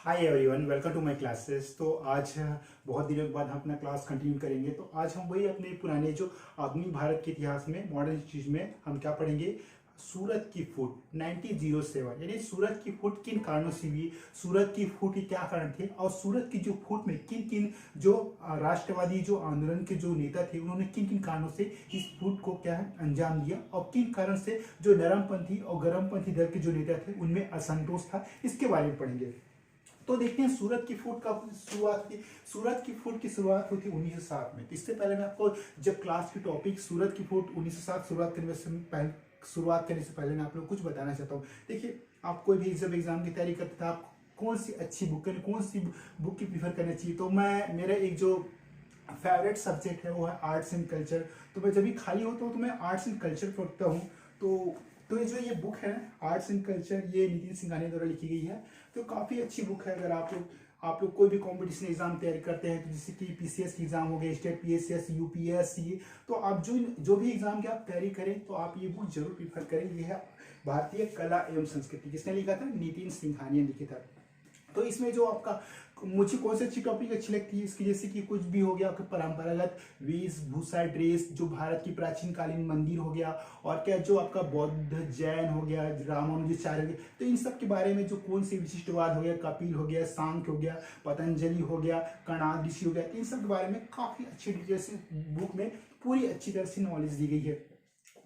Hi everyone, welcome to my classes. तो आज बहुत दिनों के बाद हम अपना क्लास कंटिन्यू करेंगे। तो आज हम वही अपने पुराने जो आधुनिक भारत के इतिहास में मॉडर्न चीज में हम क्या पढ़ेंगे। सूरत की फूट 1907, यानी सूरत की फूट किन कारणों से हुई, सूरत की फूट के क्या कारण थे और सूरत की जो फूट में किन किन जो राष्ट्रवादी जो आंदोलन के जो नेता थे उन्होंने किन किन कारणों से इस फूट को क्या है अंजाम दिया और किन कारण से जो नरमपंथी और गरमपंथी दल के जो नेता थे उनमें असंतोष था, इसके बारे में पढ़ेंगे। तो देखते हैं सूरत की फूट का शुरुआत की सूरत की फूट की शुरुआत हुई थी 1907 में। तो इससे पहले मैं आपको जब क्लास की टॉपिक सूरत की फूट 1907 शुरुआत करने से पहले मैं आप लोग कुछ बताना चाहता हूँ। देखिए, आप कोई भी जब एग्जाम की तैयारी करते थे, आप कौन सी अच्छी बुक कौन सी बुक की प्रीफर करना चाहिए। तो मैं मेरा एक जो फेवरेट सब्जेक्ट है वो है आर्ट्स एंड कल्चर। तो मैं जब भी खाली होता हूँ तो मैं आर्ट्स एंड कल्चर पढ़ता हूँ। तो ये बुक है आर्ट्स एंड कल्चर, ये नितिन सिंघानिया द्वारा लिखी गई है। तो काफ़ी अच्छी बुक है। अगर आप लोग कोई भी कंपटीशन एग्जाम तैयारी करते हैं, तो जैसे कि पीसीएस की एग्जाम हो गए, स्टेट पीएसएस, यूपीएससी, तो आप जो भी एग्जाम की आप तैयारी करें तो आप ये बुक जरूर प्रीफर करें। ये है भारतीय कला एवं संस्कृति। किसने लिखा था? नितिन सिंघानिया लिखा था। तो इसमें जो आपका मुझे कौन सी अच्छी टॉपिक अच्छी लगती है इसकी, जैसे कि कुछ भी हो गया आपका परंपरागत वेशभूषा ड्रेस, जो भारत की प्राचीन कालीन मंदिर हो गया, और क्या जो आपका बौद्ध जैन हो गया, रामानुजाचार्य हो गया, तो इन सब के बारे में जो कौन सी विशिष्टवाद हो गया, कपिल हो गया, सांख्य हो गया, पतंजलि हो गया, कणाद ऋषि हो गया, इन सब के बारे में काफी अच्छी डिटेल से बुक में पूरी अच्छी तरह से नॉलेज दी गई है।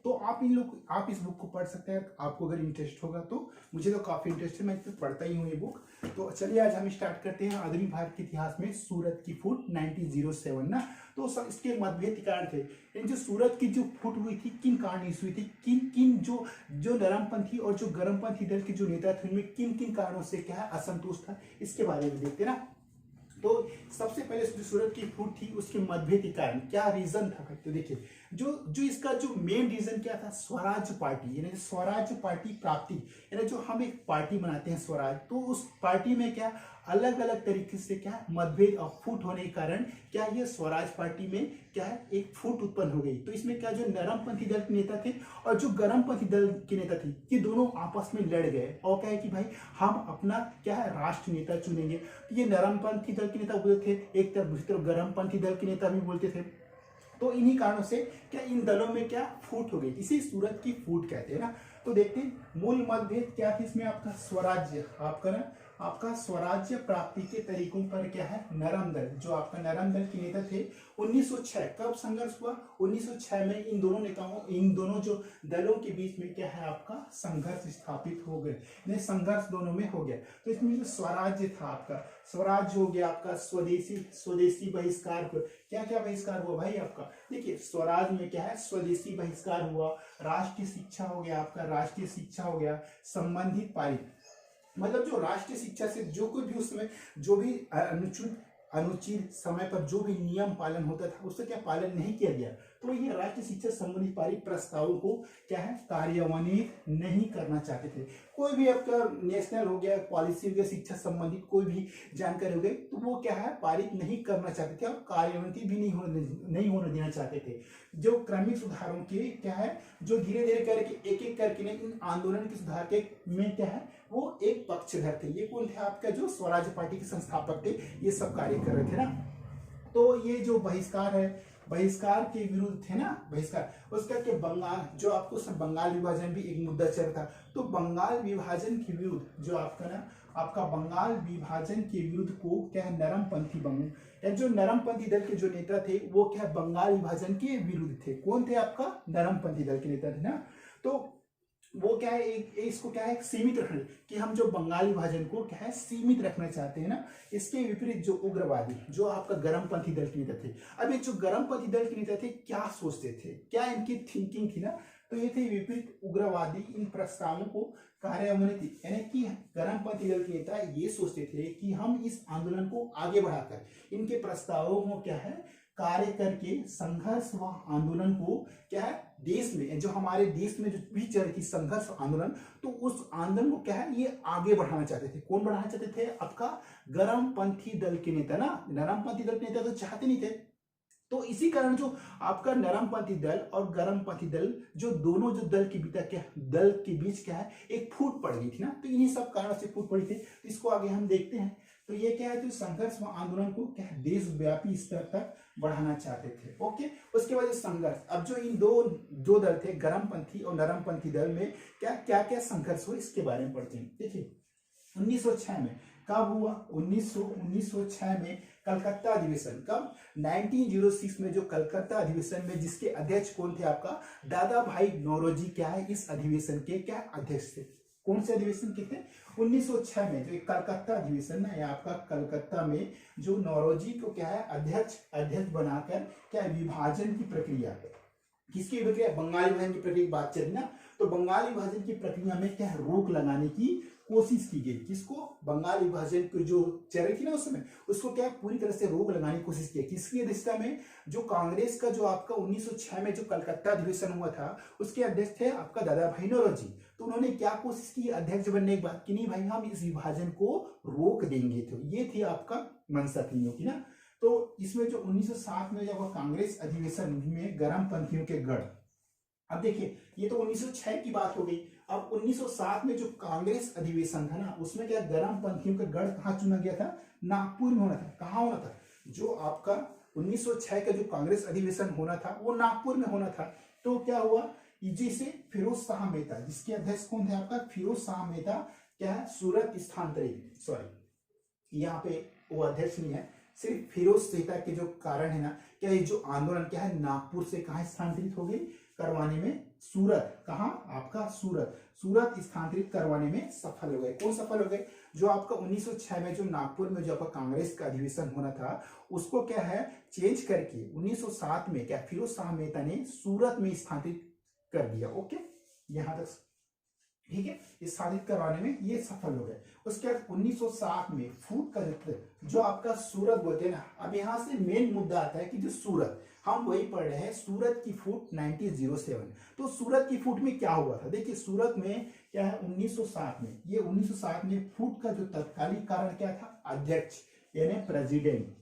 तो आप इस बुक को पढ़ सकते हैं, आपको अगर इंटरेस्ट होगा तो। मुझे तो काफी इंटरेस्ट है, मैं तो पढ़ता ही हूँ ये बुक। तो चलिए आज हम स्टार्ट करते हैं आधुनिक भारत के इतिहास में सूरत की फूट 1907 ना। तो सब इसके मतभेद कारण थे। इन जो सूरत की जो फूट हुई थी किन कारण से हुई थी, किन किन जो जो नरमपंथी और जो गरमपंथी दल के जो नेता थे उनमें किन किन कारणों से क्या है असंतोष था, इसके बारे में देखते ना। तो सबसे पहले जो सूरत की फूट थी उसके मतभेद के कारण क्या रीजन था भाई। तो देखिए, जो जो इसका जो मेन रीजन क्या था, स्वराज्य पार्टी, यानी स्वराज्य पार्टी प्राप्ति, यानी जो हम एक पार्टी बनाते हैं स्वराज, तो उस पार्टी में क्या अलग अलग तरीके से क्या मतभेद और फूट होने के कारण क्या ये स्वराज पार्टी में क्या है एक फूट उत्पन्न हो गई। तो इसमें क्या जो नरमपंथी दल के नेता थे और जो गरमपंथी दल के नेता थे, ये दोनों आपस में लड़ गए और क्या है कि भाई हम अपना क्या है राष्ट्र नेता चुनेंगे। तो ये नरमपंथी दल के नेता बोलते थे, एक तरफ दूसरी तरफ गरमपंथी दल के नेता भी बोलते थे। तो इन्हीं कारणों से क्या इन दलों में क्या फूट हो गई, इसी सूरत की फूट कहते हैं ना। तो देखते हैं मूल मतभेद क्या थी इसमें। आपका स्वराज्य प्राप्ति के तरीकों पर क्या है नरम दल, जो आपका नरम दल के नेता थे 1906 कब संघर्ष हुआ, 1906 में इन दोनों जो दलों के बीच में क्या है आपका संघर्ष स्थापित हो गए, संघर्ष दोनों में हो गया। तो इसमें जो स्वराज्य था आपका, स्वराज्य हो गया आपका स्वदेशी बहिष्कार। क्या क्या बहिष्कार हुआ भाई आपका, देखिए स्वराज में क्या है स्वदेशी बहिष्कार हुआ, राष्ट्रीय शिक्षा हो गया आपका, राष्ट्रीय शिक्षा हो गया, संबंधित पारित, मतलब जो राष्ट्रीय शिक्षा से जो कोई भी उसमें जो भी अनुचित समय पर जो भी नियम पालन होता था उसका क्या पालन नहीं किया गया, तो ये राष्ट्रीय शिक्षा संबंधी पारित प्रस्तावों को क्या है कार्यान्वित नहीं करना चाहते थे। कोई भी आपका नेशनल हो गया पॉलिसी हो गया, शिक्षा संबंधित कोई भी जानकारी हो गई, तो वो क्या है पारित नहीं करना चाहते थे और कार्यान्वित भी नहीं होने देना चाहते थे। जो क्रमिक सुधारों के क्या है जो धीरे धीरे करके एक एक करके इन आंदोलन के सुधार के में क्या है वो एक पक्षधर थे। ये कौन थे आपका जो स्वराज्य पार्टी के संस्थापक थे, ये सब कार्य कर रहे थे ना। तो ये जो बहिष्कार है, बहिष्कार के विरुद्ध थे ना, बहिष्कार उसका के बंगाल जो आपको सब बंगाल विभाजन भी एक मुद्दा चल था। तो बंगाल विभाजन के विरुद्ध जो आपका बंगाल विभाजन के विरुद्ध को क्या है नरमपंथी या जो नरमपंथी दल के जो नेता थे वो क्या है बंगाल विभाजन के विरुद्ध थे। कौन थे आपका नरमपंथी दल के नेता थे ना। तो वो क्या है इसको क्या है सीमित रखना, कि हम जो बंगाल विभाजन को क्या है सीमित रखना चाहते हैं ना। इसके विपरीत जो उग्रवादी जो आपका गरमपंथी दल के नेता थे, अब ये जो गरमपंथी दल के नेता थे क्या सोचते थे, क्या इनकी थिंकिंग थी ना, तो ये थे विपरीत उग्रवादी इन प्रस्तावों को कार्यान्वित, यानी कि गरमपंथी दल के नेता ये सोचते थे कि हम इस आंदोलन को आगे बढ़ाकर इनके प्रस्तावों को क्या है कार्य करके संघर्ष व आंदोलन को क्या है देश में जो हमारे देश में जो भी चल रही थी संघर्ष आंदोलन, तो उस आंदोलन को क्या है ये आगे बढ़ाना चाहते थे। कौन बढ़ाना चाहते थे? आपका गरमपंथी दल के नेता ना। नरमपंथी दल के नेता तो चाहते नहीं थे तो इसी कारण जो आपका नरमपंथी दल और गरमपंथी दल जो दोनों जो दल के बीच क्या है एक फूट पड़ गई थी ना, तो इन्हीं सब कारण से फूट पड़ी थी। तो इसको आगे हम देखते हैं। तो ये क्या है, तो संघर्ष व आंदोलन को क्या है देशव्यापी स्तर तक बढ़ाना चाहते थे। ओके, उसके बाद संघर्ष, अब जो इन दो दल थे गरमपंथी और नरमपंथी दल में क्या क्या क्या संघर्ष हुआ इसके बारे में पढ़ते हैं। देखिए 1906 में कब हुआ, 1906 में कलकत्ता अधिवेशन। कब, 1906 में जो कलकत्ता अधिवेशन में जिसके अध्यक्ष कौन थे, आपका दादा भाई नौरोजी क्या है इस अधिवेशन के क्या अध्यक्ष थे। कौन से अधिवेशन के थे, 1906 में जो कलकत्ता अधिवेशन है आपका, कलकत्ता में जो नौरोजी को क्या है अध्यक्ष बनाकर क्या विभाजन की प्रक्रिया, किसकी प्रक्रिया, बंगाल विभाजन की प्रक्रिया की बात चली ना, तो बंगाल विभाजन की प्रक्रिया में क्या है रोक लगाने की कोशिश की गई। किसको, बंगाल विभाजन की जो चल रही थी ना उस समय, उसको क्या पूरी तरह से रोक लगाने की कोशिश की। किसकी अध्यक्षता में, जो कांग्रेस का जो आपका 1906 में जो कलकत्ता अधिवेशन हुआ था उसके अध्यक्ष थे आपका दादा भाई नौरोजी। तो उन्होंने क्या कोशिश की अध्यक्ष बनने के बाद कि नहीं भाई हम इस विभाजन को रोक देंगे। तो ये थी आपका मंशा तीनों की ना। तो इसमें जो 1907 में जब कांग्रेस अधिवेशन में गरमपंथियों के गढ़, अब देखिए ये तो 1906 की बात हो गई। अब 1907 में जो कांग्रेस अधिवेशन था ना उसमें क्या गरमपंथियों का गढ़ कहाँ चुना गया था, नागपुर में होना था। कहाँ होना था, जो आपका 1906 का जो कांग्रेस अधिवेशन होना था वो नागपुर में होना था। तो क्या हुआ, जिसे फिरोज शाह मेहता, जिसके अध्यक्ष कौन थे आपका फिरोज शाह मेहता, क्या है सूरत स्थानांतरित, सॉरी यहाँ पे वो अध्यक्ष नहीं है, सिर्फ फिरोज मेहता के जो कारण है ना, क्या ये जो आंदोलन क्या है नागपुर से कहाँ स्थानांतरित हो गई, करवाने में सूरत, कहाँ आपका सूरत स्थानांतरित करवाने में सफल हो गए। कौन सफल हो गए, जो आपका 1906 में जो नागपुर में जो आपका कांग्रेस का अधिवेशन होना था उसको क्या है चेंज करके 1907 में क्या फिरोज शाह मेहता ने सूरत में स्थानांतरित कर दिया। ओके, यहां तक ठीक है, स्थापित करवाने में ये सफल हो गए। उसके बाद 1907 में फूट का जो आपका सूरत बोलते हैं ना, अब यहां से मेन मुद्दा आता है कि जो सूरत, हम वही पढ़ रहे हैं सूरत की फूट 1907। तो सूरत की फूट में क्या हुआ था, देखिए सूरत में क्या है 1907 में, ये 1907 में फूट का जो तत्कालीन कारण क्या था, अध्यक्ष यानी प्रेसिडेंट।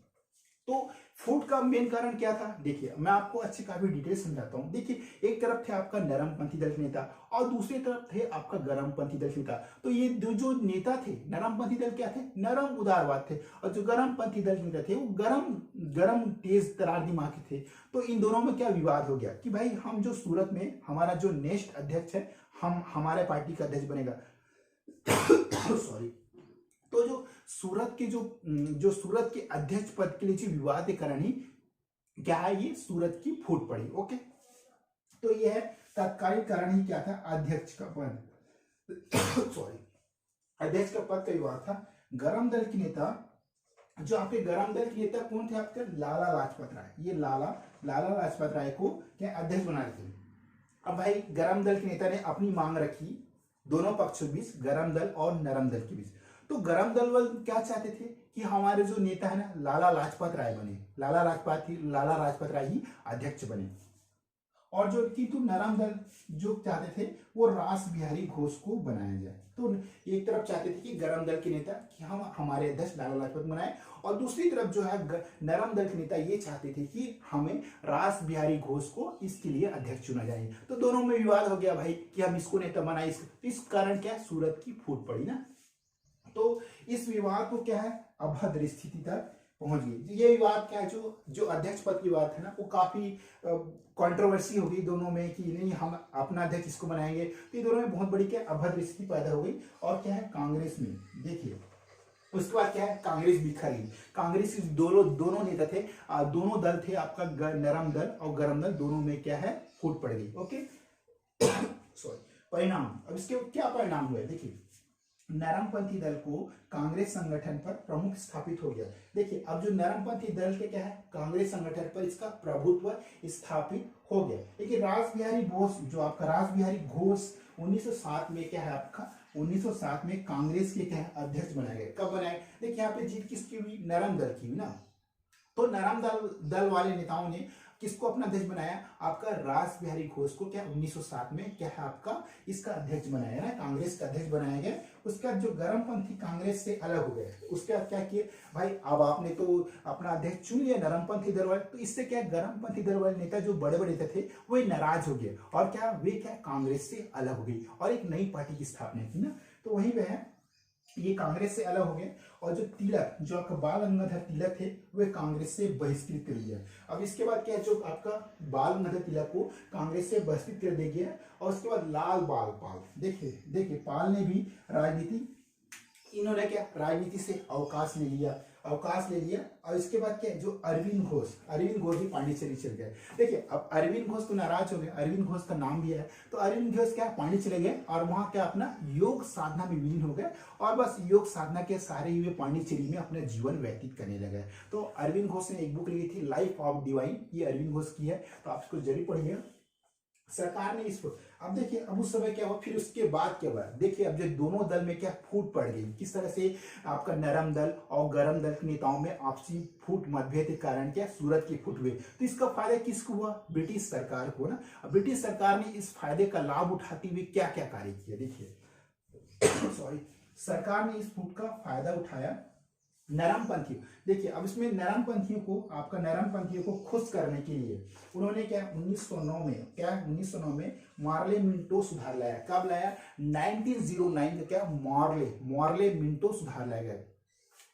तो फूट का मेन कारण क्या था, देखिए मैं आपको अच्छे काफी डिटेल समझाता हूं। देखिए एक तरफ थे आपका नरमपंथी दल के नेता और दूसरी तरफ थे आपका गरमपंथी दल के नेता। तो ये जो नेता थे नरमपंथी दल क्या थे, नरम उदारवाद थे, और जो गरमपंथी दल के नेता थे वो गरम तेज तरार दिमाग के थे। तो इन दोनों में क्या विवाद हो गया कि भाई हम जो सूरत में हमारा जो नेक्स्ट अध्यक्ष है हम हमारे पार्टी का अध्यक्ष बनेगा सॉरी। तो जो सूरत के जो सूरत के अध्यक्ष पद के लिए जो विवाद कारण ही क्या है, ये सूरत की फूट पड़ी। ओके, तो ये है तत्कालीन कारण ही क्या था, अध्यक्ष का पद सॉरी अध्यक्ष का पद का विवाद था। गरम दल के नेता, जो आपके गरम दल के नेता कौन थे आपके, लाला लाजपत राय। ये लाला लाजपत राय को क्या अध्यक्ष बना रहे थे। अब भाई गरम दल के नेता ने अपनी मांग रखी दोनों पक्षों बीच, गरम दल और नरम दल के बीच। तो गरम दल वाले क्या चाहते थे कि हमारे जो नेता है ना लाला लाजपत राय बने, लाला लाजपत राय ही अध्यक्ष बने। और जो किंतु नरम दल जो चाहते थे वो रास बिहारी घोष को बनाया जाए। तो एक तरफ चाहते थे कि गरम दल के नेता कि हम हमारे अध्यक्ष लाला लाजपत बनाए, और दूसरी तरफ जो है नरम दल के नेता ये चाहते थे कि हमें रास बिहारी घोष को इसके लिए अध्यक्ष चुना जाए। तो दोनों में विवाद हो गया भाई कि हम इसको नेता बनाए, इस कारण क्या सूरत की फूट पड़ी ना। तो इस विवाद को क्या है अभद्र स्थिति तक पहुंच गई। ये विवाद क्या है, जो अध्यक्ष पद की बात है ना वो काफी कंट्रोवर्सी हो गई दोनों में कि नहीं हम अपना अध्यक्ष इसको बनाएंगे। तो ये दोनों में बहुत बड़ी क्या अभद्र स्थिति पैदा हो गई। और क्या है कांग्रेस में देखिए उसके बाद क्या है कांग्रेस बिखर गई। कांग्रेस दोनों नेता थे, दोनों दल थे आपका नरम दल और गरम दल, दोनों में क्या है फूट पड़ गई। ओके सॉरी, परिणाम, अब इसके क्या परिणाम हुए देखिए, नरमपंथी दल को कांग्रेस संगठन पर प्रमुख स्थापित हो गया। देखिए अब जो नरमपंथी दल के क्या है कांग्रेस संगठन पर इसका प्रभुत्व स्थापित हो गया। देखिए रास बिहारी घोष, जो आपका रास बिहारी घोष 1907 में क्या है आपका 1907 में कांग्रेस के क्या है अध्यक्ष बनाए गए। कब बनाए, देखिए यहाँ पे जीत किसकी हुई, नरम दल की हुई ना। तो नरम दल वाले नेताओं ने किसको अपना अध्यक्ष बनाया? आपका रास बिहारी घोष को क्या 1907 में क्या है आपका इसका अध्यक्ष बनाया ना, कांग्रेस का अध्यक्ष बनाया गया। उसके बाद जो गर्मपंथी कांग्रेस से अलग हो गए, उसके बाद क्या किए भाई, अब आपने तो अपना अध्यक्ष चुन लिया नरमपंथी दल वाले, तो इससे क्या गर्मपंथी दल वाले नेता जो बड़े बड़े नेता थे वो नाराज हो गए और क्या वे क्या कांग्रेस से अलग हो गई और एक नई पार्टी की स्थापना की ना। तो वहीं पे है ये कांग्रेस से अलग हो गए और जो तिलक, जो आपका बाल गंगाधर तिलक थे, वे कांग्रेस से बहिष्कृत कर दिया। अब इसके बाद क्या है, जो आपका बाल गंगाधर तिलक को कांग्रेस से बहिष्कृत कर दिया गया और उसके बाद लाल बाल पाल, देखिए देखिए पाल ने भी राजनीति, इन्होंने क्या राजनीति से अवकाश ले लिया और इसके बाद क्या जो अरविंद घोष भी पांडिचेरी चले गए। देखिए अब अरविंद घोष तो नाराज हो गए, अरविंद घोष का नाम भी है, तो अरविंद घोष क्या पांडिचेरी चले गए और वहां क्या अपना योग साधना में विलीन हो गए और बस योग साधना के सारे ही वे पांडिचेरी में अपना जीवन व्यतीत करने लगे। तो अरविंद घोष ने एक बुक लिखी थी लाइफ ऑफ डिवाइन, ये अरविंद घोष की है, तो आप इसको जरूर पढ़िए। सरकार ने इसको, अब देखिए अब उस समय क्या हुआ, फिर उसके बाद क्या हुआ, देखिए अब जो दोनों दल में क्या फूट पड़ गई, किस तरह से आपका नरम दल और गरम दल के नेताओं में आपसी फूट मतभेद के कारण क्या सूरत की फूट हुई। तो इसका फायदा किसको हुआ? ब्रिटिश सरकार को ना। ब्रिटिश सरकार ने इस फायदे का लाभ उठाते हुए क्या क्या कार्य किया, देखिए सॉरी, सरकार ने इस फूट का फायदा उठाया। नरमपंथियों, देखिए अब इसमें नरमपंथियों को खुश करने के लिए उन्होंने क्या 1909 में मार्ले मिंटो सुधार लाया। कब लाया? 1909 में क्या मार्ले मिंटो सुधार लाया गया।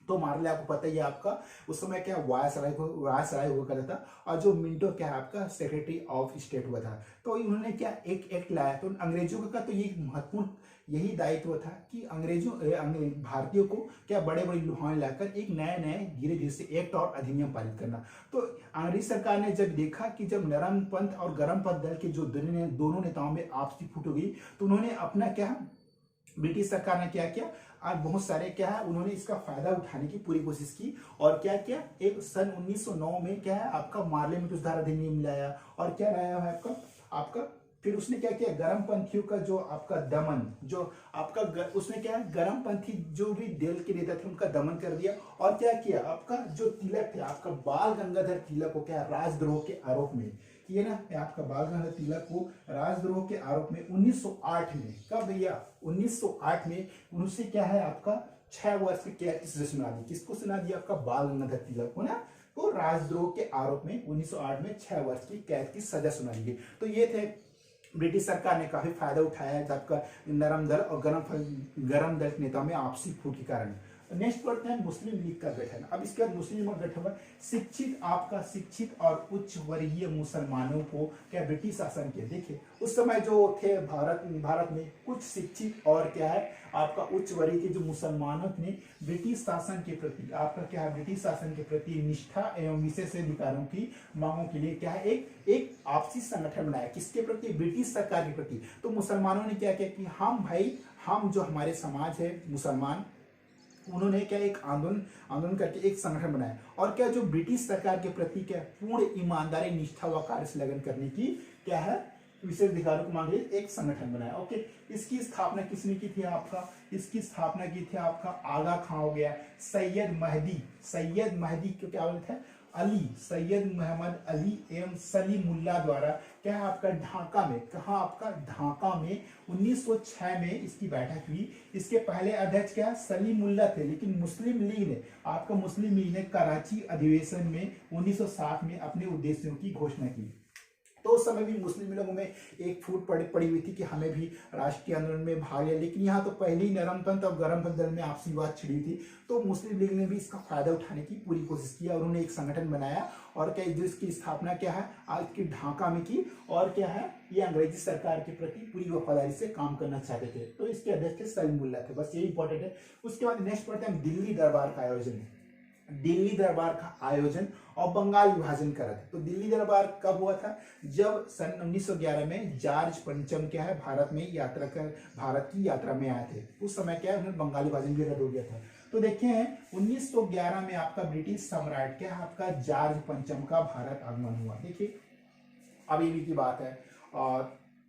तो मार्ले आपको पता ही है आपका उस समय क्या वायसराय हुआ करता था और जो मिंटो क्या है आपका सेक्रेटरी ऑफ स्टेट हुआ था। तो उन्होंने क्या एक एक्ट लाया। तो अंग्रेजों का तो ये महत्वपूर्ण यही दायित्व था कि भारतीयों को क्या बड़े बड़े लुभावने लाकर एक नए धीरे धीरे से एक्ट और अधिनियम पारित करना। तो अंग्रेज सरकार ने जब देखा कि जब नरम पंथ और गरम पंथ दल के जो दोनों नेताओं में आपसी फूट हो गई, तो उन्होंने अपना क्या ब्रिटिश सरकार ने क्या किया, आज बहुत सारे क्या है उन्होंने इसका फायदा उठाने की पूरी कोशिश की और क्या किया, एक सन 1909 में क्या है आपका मार्ले मिंटो सुधार अधिनियम लाया और क्या लाया है आपका फिर उसने क्या किया, गरम पंथियों का जो आपका दमन, जो आपका उसने क्या है गरम पंथी जो भी दल के नेता थे उनका दमन कर दिया और क्या किया, आपका जो तिलक थे आपका बाल गंगाधर तिलक को क्या राजद्रोह के आरोप में, ये ना आपका बाल गंगाधर तिलक को राजद्रोह के आरोप में 1908 में, कब भैया 1908 में उनसे क्या है आपका 6 वर्ष की कैद की सजा सुना दी। किसको सुना दिया? आपका बाल गंगाधर तिलक को ना, तो राजद्रोह के आरोप में 1908 में 6 वर्ष की कैद की सजा सुना दी गई। तो ये थे ब्रिटिश सरकार ने काफी फायदा उठाया है आपका नरम दल और गरम दल के नेताओं में आपसी फूट के कारण। नेक्स्ट पढ़ते हैं मुस्लिम लीग का गठन। अब इसके बाद मुस्लिम लीग का गठन हुआ, शिक्षित और उच्च वर्गीय मुसलमानों को क्या ब्रिटिश शासन के, देखिए उस समय जो थे भारत में कुछ शिक्षित और क्या है आपका उच्च वर्गीय के जो मुसलमानों ने ब्रिटिश शासन के प्रति आपका क्या है ब्रिटिश शासन के प्रति निष्ठा एवं विशेष अधिकारों की मांगों के लिए क्या है एक आपसी संगठन बनाया। किसके प्रति? ब्रिटिश सरकार के प्रति। तो मुसलमानों ने क्या किया कि हम जो हमारे समाज है मुसलमान, उन्होंने क्या एक आंदोलन करके एक संगठन बनाया और क्या जो ब्रिटिश सरकार के प्रति क्या पूर्ण ईमानदारी निष्ठा व कार्य से लगन करने की क्या है विशेष अधिकारों को मांगे एक संगठन बनाया। ओके, इसकी स्थापना किसने की थी? इसकी स्थापना की थी आपका आगा खां हो गया, सैयद महदी को क्या बोलते हैं सैयद मोहम्मद अली एवं सलीमुल्लाह द्वारा क्या है आपका ढाका में, कहा आपका ढाका में 1906 में इसकी बैठक हुई। इसके पहले अध्यक्ष क्या सलीमुल्लाह थे, लेकिन मुस्लिम लीग ने कराची अधिवेशन में 1907 में अपने उद्देश्यों की घोषणा की। तो उस समय भी मुस्लिम लोगों में एक फूट पड़ी हुई थी कि हमें भी राष्ट्रीय आंदोलन में भाग लिया, लेकिन यहाँ तो पहले ही नरमपंथ और गरमपंथ दल में आपसी बात छिड़ी थी। तो मुस्लिम लीग ने भी इसका फायदा उठाने की पूरी कोशिश की और उन्होंने एक संगठन बनाया और क्या जिसकी स्थापना क्या है आज की ढाका में की और क्या है ये अंग्रेजी सरकार के प्रति पूरी वफादारी से काम करना चाहते थे। तो इसके अध्यक्ष थे सलीमुल्लाह थे, बस यही इंपॉर्टेंट है। उसके बाद नेक्स्ट पढ़ते हैं दिल्ली दरबार का आयोजन और बंगाल विभाजन करा था। तो दिल्ली दरबार कब हुआ था? जब सन 1911 में जॉर्ज पंचम क्या है भारत की यात्रा में आए थे। उस समय क्या है उन्होंने बंगाल विभाजन भी रद्द हो गया था। तो देखते हैं 1911 में आपका ब्रिटिश सम्राट क्या है आपका जॉर्ज पंचम का भारत आगमन हुआ। देखिए अभी भी की बात है और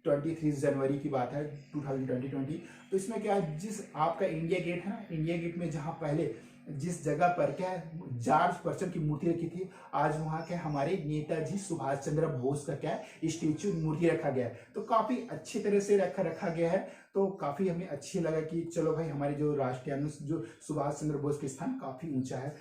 23 जनवरी की बात है 2020। तो इसमें क्या है, जिस आपका इंडिया गेट है ना, इंडिया गेट में जहाँ पहले जिस जगह पर क्या है जॉर्ज पर्चन की मूर्ति रखी थी, आज वहाँ के हमारे नेताजी सुभाष चंद्र बोस का क्या है स्टेच्यू मूर्ति रखा गया है। तो काफी अच्छी तरह से रखा गया है। तो काफी हमें अच्छी लगा कि चलो भाई हमारे जो राष्ट्रीय जो सुभाष चंद्र बोस के स्थान काफी ऊंचा है।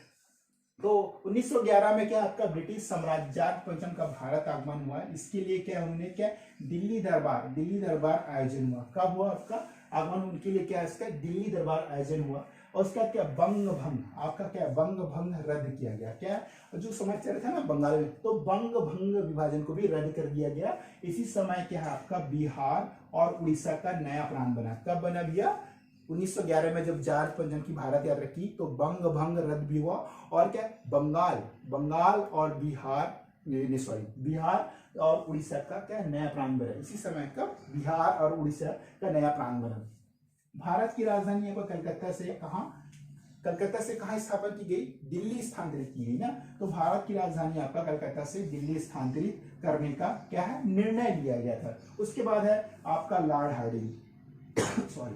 तो 1911 में क्या आपका ब्रिटिश साम्राज्य जॉर्ज पंचम का भारत आगमन हुआ। इसके लिए क्या उन्होंने क्या दिल्ली दरबार आयोजन हुआ। कब हुआ आपका आगमन, उनके लिए क्या इसका दिल्ली दरबार आयोजन हुआ। और उसका क्या बंग भंग, आपका क्या बंग भंग रद्द किया गया। क्या जो समय चल रहा था ना बंगाल में, तो बंग भंग विभाजन को भी रद्द कर दिया गया। इसी समय क्या है आपका बिहार और उड़ीसा का नया प्रांत बना। कब बना भैया, 1911 में जब जॉर्ज पंचम की भारत यात्रा की तो बंग भंग रद्द भी हुआ। और क्या बंगाल और बिहार और उड़ीसा का क्या नया प्रांत बना। इसी समय का बिहार और उड़ीसा का नया प्रांत बना। भारत की राजधानी आपको कलकत्ता से कहाँ स्थापन की गई, दिल्ली स्थानांतरित की गई ना। तो भारत की राजधानी आपका कलकत्ता से दिल्ली स्थानांतरित करने का क्या है निर्णय लिया गया था। उसके बाद है आपका लॉर्ड हार्डिंग सॉरी,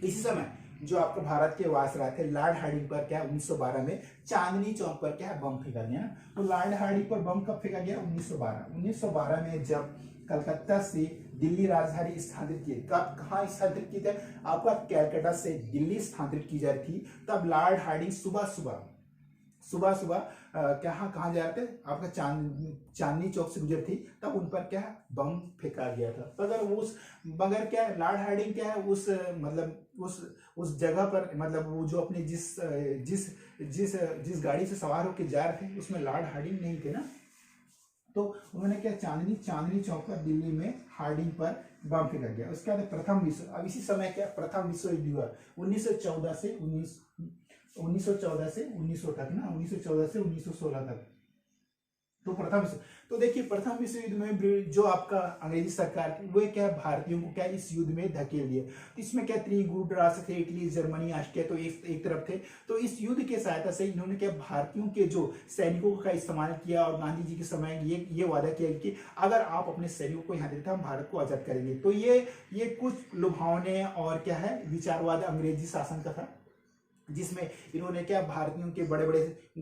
इसी समय जो आपका भारत के वायसराय थे लॉर्ड हार्डिंग पर क्या 1912 में चांदनी चौक पर क्या बम फेंका गया। तो लॉर्ड हार्डिंग पर बम कब फेंका गया, 1912 में जब कलकत्ता से दिल्ली राजधानी स्थानांतरित की। कब कहाँ स्थानांतरित की थे, आपका कैलकाटा से दिल्ली स्थानांतरित की जा रही थी। तब लॉर्ड हार्डिंग सुबह कहाँ जा रहे थे, आपका चांदनी चौक से गुजर थी। तब उन पर क्या बम फेंका गया था। मगर क्या लॉर्ड हार्डिंग क्या है उस जगह पर, मतलब वो जो अपने जिस गाड़ी से सवार होकर जा रहे थे उसमें लॉर्ड हार्डिंग नहीं थे ना। तो उन्होंने क्या चांदनी चौक पर दिल्ली में हार्डिंग पर बम फेंका गया। उसके बाद अब इसी समय क्या प्रथम विश्व युद्ध हुआ 1914 से 1900 तक ना, 1914 से 1916 तक। तो प्रथम विश्व, तो देखिए प्रथम विश्व युद्ध में जो आपका अंग्रेजी सरकार वो क्या भारतीयों को क्या इस युद्ध में धकेल दिए। तो इसमें क्या त्रिगुट राष्ट्र थे, इटली जर्मनी ऑस्ट्रिया, तो एक तरफ थे। तो इस युद्ध के सहायता से इन्होंने क्या भारतीयों के जो सैनिकों का इस्तेमाल किया और गांधी जी के समय ये वादा किया कि अगर आप अपने सैनिकों को यहाँ देते हम भारत को आजाद करेंगे। तो ये कुछ लुभावने और क्या है विचारवाद अंग्रेजी शासन का था, जिसमें इन्होंने क्या भारतीयों के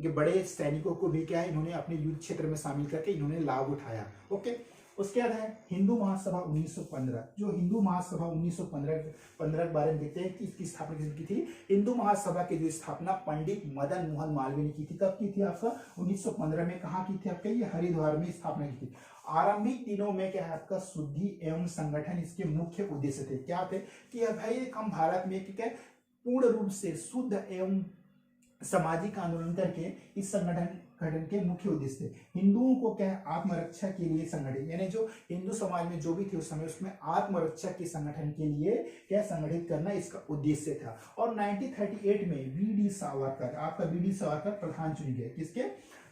बड़े सैनिकों को भी क्या है इन्होंने अपने युद्ध क्षेत्र में शामिल करके इन्होंने लाभ उठाया। ओके, उसके बाद है हिंदू महासभा 1915। जो हिंदू महासभा 1915 के बारे में देखते हैं कि इसकी स्थापना किसने की थी। हिंदू महासभा की जो स्थापना पंडित मदन मोहन मालवीय ने की थी। कब की थी आपका 1915 में। कहाँ की थी आपका, ये हरिद्वार में स्थापना की थी। आरंभिक दिनों में क्या है आपका शुद्धि एवं संगठन इसके मुख्य उद्देश्य थे। क्या थे कि भाई हम भारत में क्या पूर्ण रूप से शुद्ध एवं सामाजिक आंदोलन करके इस संगठन के मुख्य उद्देश्य थे हिंदुओं को क्या आत्मरक्षा के लिए संगठित, यानी जो हिंदू समाज में जो भी थे उस समय उसमें आत्मरक्षा के संगठन के लिए क्या संगठित करना इसका उद्देश्य था। और 1938 में वी.डी. सावरकर, आपका वी.डी. सावरकर प्रधान चुने गए। किसके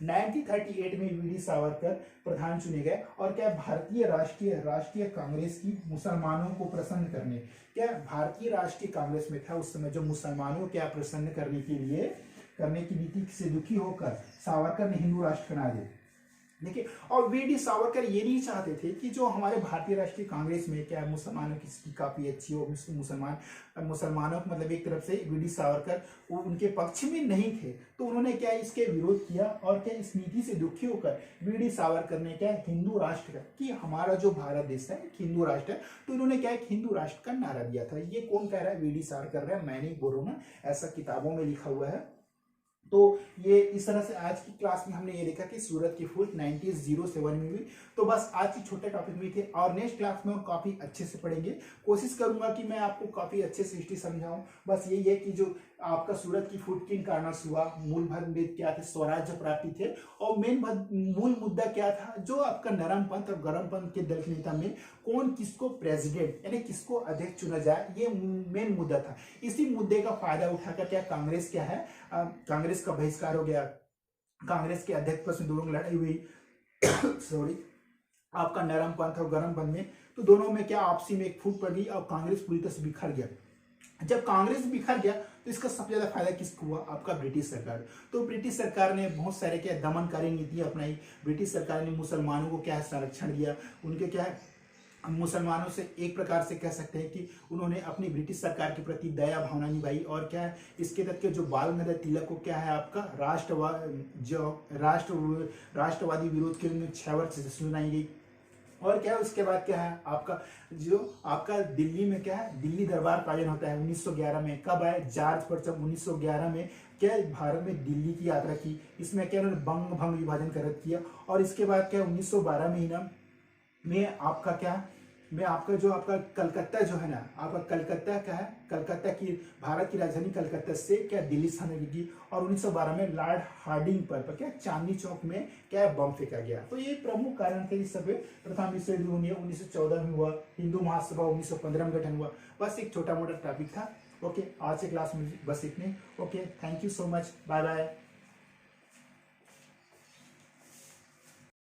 1938 में वी.डी. सावरकर प्रधान चुने गए। और क्या भारतीय राष्ट्रीय कांग्रेस की मुसलमानों को प्रसन्न करने, क्या भारतीय राष्ट्रीय कांग्रेस में था उस समय जो मुसलमानों को क्या प्रसन्न करने की नीति से दुखी होकर सावरकर ने हिंदू राष्ट्र बना दिया। देखिए, और वी.डी. सावरकर ये नहीं चाहते थे कि जो हमारे भारतीय राष्ट्रीय कांग्रेस में क्या मुसलमानों की स्थिति काफी अच्छी हो। मुसलमानों को मतलब एक तरफ से वी.डी. सावरकर वो उनके पक्ष में नहीं थे, तो उन्होंने क्या इसके विरोध किया। और क्या इस नीति से दुखी होकर वी.डी. सावरकर ने क्या हिंदू राष्ट्र का, कि हमारा जो भारत देश है हिंदू राष्ट्र है, तो इन्होंने क्या एक हिंदू राष्ट्र का नारा दिया था। ये कौन कह रहा है, वी.डी. सावरकर कर रहा है, मैं नहीं बोल रहा हूं ना, ऐसा किताबों में लिखा हुआ है। तो ये इस तरह से आज की क्लास में हमने ये देखा कि सूरत की फूट 1907 में हुई। तो बस आज की छोटे टॉपिक में थे, और नेक्स्ट क्लास में हम काफी अच्छे से पढ़ेंगे। कोशिश करूंगा कि मैं आपको काफी अच्छे से हिस्ट्री समझाऊं। बस यही है कि जो आपका सूरत की फूट किन कारणों से हुआ, मूल भेद क्या थे, स्वराज्य प्राप्ति थे, और मूल मुद्दा क्या था, जो आपका नरम पंथ और गरम पंथ के दल के नेता में कौन किसको प्रेसिडेंट यानी किसको अध्यक्ष चुना जाए, ये मेन मुद्दा था। इसी मुद्दे का फायदा उठाकर क्या कांग्रेस क्या है, कांग्रेस का बहिष्कार हो गया, कांग्रेस के अध्यक्ष पद में दोनों लड़ाई हुई सॉरी आपका नरम पंथ और गरम पंथ में, तो दोनों में क्या आपसी में एक फूट पड़ गई और कांग्रेस पूरी तरह से बिखर गया। जब कांग्रेस बिखर गया तो इसका सबसे ज्यादा फायदा किसको हुआ, आपका ब्रिटिश सरकार। तो ब्रिटिश सरकार ने बहुत सारे क्या दमनकारी नीति अपनाई। ब्रिटिश सरकार ने मुसलमानों को क्या संरक्षण दिया, उनके क्या हम मुसलमानों से एक प्रकार से कह सकते हैं कि उन्होंने अपनी ब्रिटिश सरकार के प्रति दया भावना निभाई। और क्या है इसके तथ्य जो बाल गंगाधर तिलक को क्या है आपका राष्ट्रवादी विरोध के लिए 6 वर्ष से सुनाई गई। और क्या है उसके बाद क्या है आपका जो आपका दिल्ली में क्या है दिल्ली दरबार का आयोजन होता है 1911 में। कब आए जॉर्ज परचम 1911 में क्या है भारत में दिल्ली की यात्रा की। इसमें क्या उन्होंने बंग भंग विभाजन कर रद्द किया। और इसके बाद क्या 1912 में ही ना में आपका क्या में आपका जो आपका कलकत्ता जो है ना आपका कलकत्ता क्या है कलकत्ता की भारत की राजधानी कलकत्ता से क्या दिल्ली स्थानांतरित की। और 1912 में लॉर्ड हार्डिंग पर क्या चांदनी चौक में क्या बम फेंका गया। तो ये प्रमुख कारण थे इस सब। प्रथम विश्व युद्ध 1914 में हुआ। हिंदू महासभा 1915 में गठन हुआ। बस एक छोटा मोटा टॉपिक था। ओके आज के क्लास में बस इतने। Okay thank you so much. Bye bye.